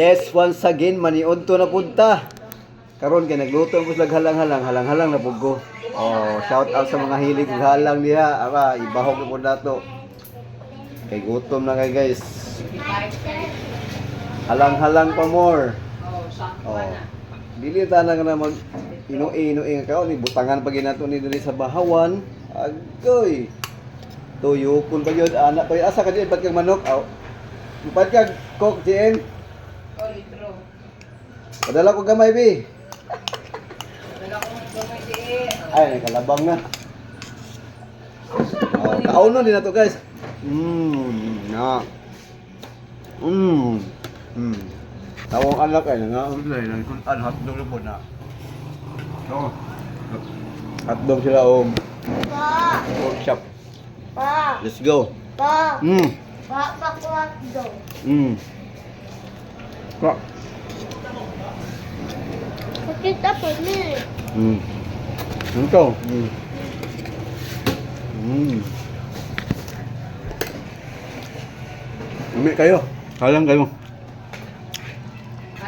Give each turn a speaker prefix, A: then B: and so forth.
A: Yes, once again, maniunto na punta. Karon kay nagluto ko slag halang-halang na pud ko. Oh, shout out sa mga hilig og halang diha. Ara, ibahog na pud nato. Kay gutom na kay guys. Halang-halang pa more. Oh. Dili ta na mag ino-ino ka ni butangan pa ginato ni diri sa bahawan. Agoy. Tuyokon pa gyud anak ko. Asa ka di bat kag manok? Aw. Upat kag cook diin.
B: Oh, litro.
A: Padala ko gamay, bi.
B: Wala akong gamay di.
A: Ay, nagkalabang na. Oh, kauno din na to, guys. Na. Tawang anak ay nangaulay ng kunan hotdog na po na. No. Hotdog sila
C: Pa!
A: workshop.
C: Pa!
A: Let's go.
C: Pa!
A: Mm.
C: Pa! Paklat
A: Mm. Kak.
C: Pakita po ni.
A: Ito. Umi kayo. Kalang kayo.